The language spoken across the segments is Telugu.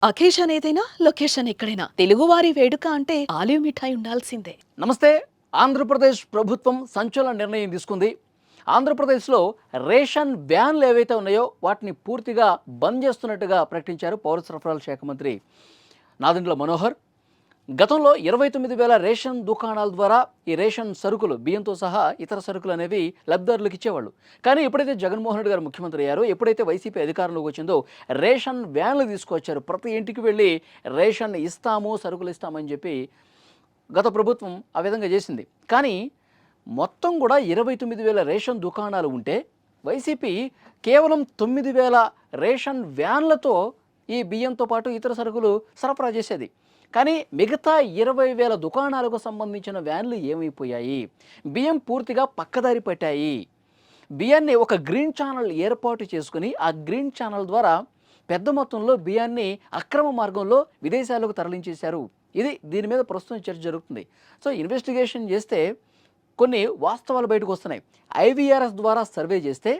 అకేషన్ ఏదైనా లొకేషన్ ఎక్కడైనా తెలుగువారి వేడుక అంటే ఆలివ్ మిఠాయి ఉండాల్సిందే. నమస్తే. ఆంధ్రప్రదేశ్ ప్రభుత్వం సంచలన నిర్ణయం తీసుకుంది. ఆంధ్రప్రదేశ్లో రేషన్ వ్యాన్లు ఏవైతే ఉన్నాయో వాటిని పూర్తిగా బంద్ చేస్తున్నట్టుగా ప్రకటించారు పౌర సరఫరాల శాఖ మంత్రి నాదెండ్ల మనోహర్. గతంలో 29,000 రేషన్ దుకాణాల ద్వారా ఈ రేషన్ సరుకులు బియ్యంతో సహా ఇతర సరుకులు అనేవి లబ్ధిదారులకు ఇచ్చేవాళ్ళు. కానీ ఎప్పుడైతే జగన్మోహన్ రెడ్డి గారు ముఖ్యమంత్రి అయ్యారో, ఎప్పుడైతే వైసీపీ అధికారంలోకి వచ్చిందో రేషన్ వ్యాన్లు తీసుకొచ్చారు. ప్రతి ఇంటికి వెళ్ళి రేషన్ ఇస్తాము, సరుకులు ఇస్తామని చెప్పి గత ప్రభుత్వం ఆ విధంగా చేసింది. కానీ మొత్తం కూడా 29,000 రేషన్ దుకాణాలు ఉంటే వైసీపీ కేవలం 9,000 రేషన్ వ్యాన్లతో ఈ బియ్యంతో పాటు ఇతర సరుకులు సరఫరా చేసేది. కానీ మిగతా 20,000 దుకాణాలకు సంబంధించిన వ్యాన్లు ఏమైపోయాయి? బియ్యం పూర్తిగా పక్కదారి పట్టాయి. బియ్యాన్ని ఒక గ్రీన్ ఛానల్ ఏర్పాటు చేసుకుని ఆ గ్రీన్ ఛానల్ ద్వారా పెద్ద మొత్తంలో బియ్యాన్ని అక్రమ మార్గంలో విదేశాలకు తరలించేశారు. దీని మీద ప్రస్తుతం చర్చ జరుగుతుంది. సో ఇన్వెస్టిగేషన్ చేస్తే కొన్ని వాస్తవాలు బయటకు వస్తున్నాయి. ఐవీఆర్ఎస్ ద్వారా సర్వే చేస్తే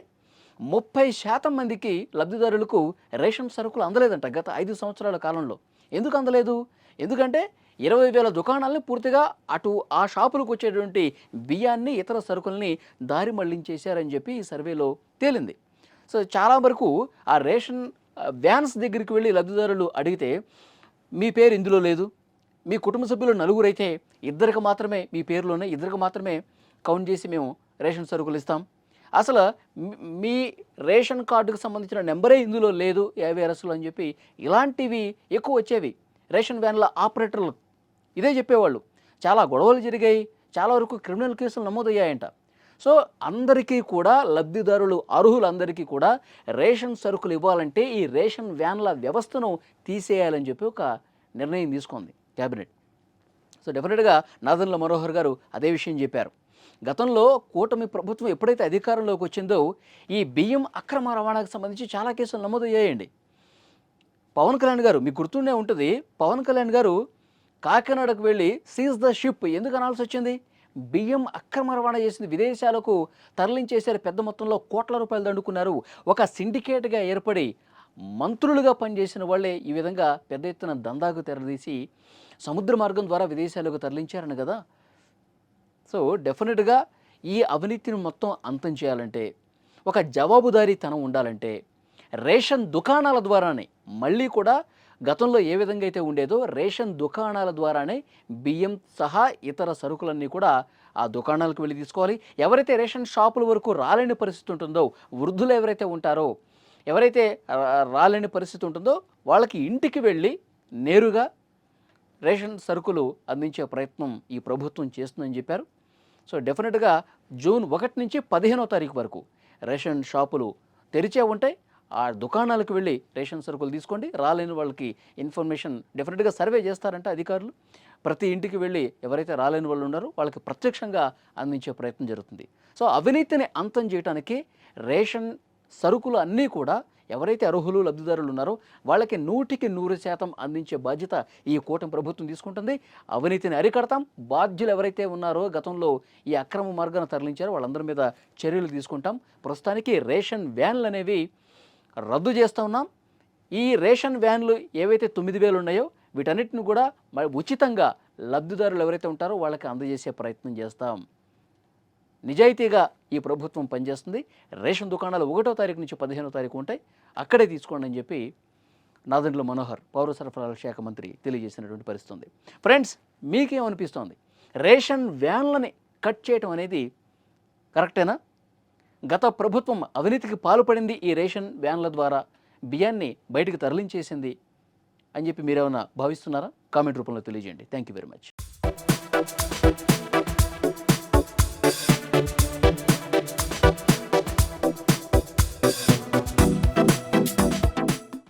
30% మందికి లబ్ధిదారులకు రేషన్ సరుకులు అందలేదంట గత 5 సంవత్సరాల కాలంలో. ఎందుకు అందలేదు? ఎందుకంటే 20,000 దుకాణాలని పూర్తిగా ఆ షాపులకు వచ్చేటువంటి బియ్యాన్ని, ఇతర సరుకుల్ని దారి మళ్లించేశారని చెప్పి ఈ సర్వేలో తేలింది. సో చాలా వరకు ఆ రేషన్ వ్యాన్స్ దగ్గరికి వెళ్ళి లబ్ధిదారులు అడిగితే, మీ పేరు ఇందులో లేదు, మీ కుటుంబ సభ్యులు నలుగురైతే ఇద్దరికి మాత్రమే మీ పేర్లోనే, ఇద్దరికి మాత్రమే కౌంట్ చేసి మేము రేషన్ సరుకులు ఇస్తాం, అసలు మీ రేషన్ కార్డుకు సంబంధించిన నెంబరే ఇందులో లేదు ఐవీఆర్ఎస్లో అని చెప్పి ఇలాంటివి ఎక్కువ వచ్చేవి రేషన్ వ్యాన్ల ఆపరేటర్లు. ఇదే చెప్పేవాళ్ళు. చాలా గొడవలు జరిగాయి, చాలా వరకు క్రిమినల్ కేసులు నమోదయ్యాయంట. సో అందరికీ కూడా లబ్ధిదారులు అర్హులందరికీ కూడా రేషన్ సరుకులు ఇవ్వాలంటే ఈ రేషన్ వ్యాన్ల వ్యవస్థను తీసేయాలని చెప్పి ఒక నిర్ణయం తీసుకుంది క్యాబినెట్. సో డెఫినెట్గా నాదెండ్ల మనోహర్ గారు అదే విషయం చెప్పారు. గతంలో కూటమి ప్రభుత్వం ఎప్పుడైతే అధికారంలోకి వచ్చిందో ఈ బియ్యం అక్రమ రవాణాకు సంబంధించి చాలా కేసులు నమోదయ్యాయండి. పవన్ కళ్యాణ్ గారు, మీకు గుర్తుండే ఉంటుంది, పవన్ కళ్యాణ్ గారు కాకినాడకు వెళ్ళి సీజ్ ద షిప్ ఎందుకు అనాల్సి వచ్చింది? బియ్యం అక్రమ రవాణా చేసింది, విదేశాలకు తరలించేశారు, పెద్ద మొత్తంలో కోట్ల రూపాయలు దండుకున్నారు. ఒక సిండికేట్గా ఏర్పడి మంత్రులుగా పనిచేసిన వాళ్ళే ఈ విధంగా పెద్ద ఎత్తున దందాకు తెరదీసి సముద్ర మార్గం ద్వారా విదేశాలకు తరలించారని కదా. సో డెఫినెట్గా ఈ అవినీతిని మొత్తం అంతం చేయాలంటే, ఒక జవాబుదారీతనం ఉండాలంటే రేషన్ దుకాణాల ద్వారానే, మళ్ళీ కూడా గతంలో ఏ విధంగా అయితే ఉండేదో రేషన్ దుకాణాల ద్వారానే బియ్యం సహా ఇతర సరుకులన్నీ కూడా ఆ దుకాణాలకు వెళ్ళి తీసుకోవాలి. ఎవరైతే రేషన్ షాపుల వరకు రాలేని పరిస్థితి ఉంటుందో, వృద్ధులు ఎవరైతే ఉంటారో, ఎవరైతే రాలేని పరిస్థితి ఉంటుందో వాళ్ళకి ఇంటికి వెళ్ళి నేరుగా రేషన్ సరుకులు అందించే ప్రయత్నం ఈ ప్రభుత్వం చేస్తుందని చెప్పారు. సో డెఫినెట్గా జూన్ 1 నుంచి 15వ తారీఖు వరకు రేషన్ షాపులు తెరిచే ఉంటాయి. ఆ దుకాణాలకు వెళ్ళి రేషన్ సరుకులు తీసుకోండి. రాలేని వాళ్ళకి ఇన్ఫర్మేషన్ డెఫినెట్గా సర్వే చేస్తారంటే అధికారులు. ప్రతి ఇంటికి వెళ్ళి ఎవరైతే రాలేని వాళ్ళు ఉన్నారో వాళ్ళకి ప్రత్యక్షంగా అందించే ప్రయత్నం జరుగుతుంది. సో అవినీతిని అంతం చేయడానికి రేషన్ సరుకులు అన్నీ కూడా ఎవరైతే అర్హులు లబ్ధిదారులు ఉన్నారో వాళ్ళకి 100% అందించే బాధ్యత ఈ కూటమి ప్రభుత్వం తీసుకుంటుంది. అవినీతిని అరికడతాం. బాధ్యులు ఎవరైతే ఉన్నారో, గతంలో ఈ అక్రమ మార్గాన్ని తరలించారో వాళ్ళందరి మీద చర్యలు తీసుకుంటాం. ప్రస్తుతానికి రేషన్ వ్యాన్లు అనేవి రద్దు చేస్తూ ఉన్నాం. ఈ రేషన్ వ్యాన్లు ఏవైతే 9,000 ఉన్నాయో వీటన్నిటిని కూడా ఉచితంగా లబ్ధిదారులు ఎవరైతే ఉంటారో వాళ్ళకి అందజేసే ప్రయత్నం చేస్తాం. నిజాయితీగా ఈ ప్రభుత్వం పనిచేస్తుంది. రేషన్ దుకాణాలు 1వ తారీఖు నుంచి 15వ తారీఖు ఉంటాయి, అక్కడే తీసుకోండి అని చెప్పి నాదెండ్ల మనోహర్ పౌర సరఫరాల శాఖ మంత్రి తెలియజేసినటువంటి పరిస్థితి ఉంది. ఫ్రెండ్స్, మీకేమనిపిస్తోంది? రేషన్ వ్యాన్లని కట్ చేయటం అనేది కరెక్టేనా? గత ప్రభుత్వం అవినీతికి పాల్పడింది, ఈ రేషన్ వ్యాన్ల ద్వారా బియ్యాన్ని బయటికి తరలించేసింది అని చెప్పి మీరేమైనా భావిస్తున్నారా? కామెంట్ రూపంలో తెలియజేయండి. Thank you very much.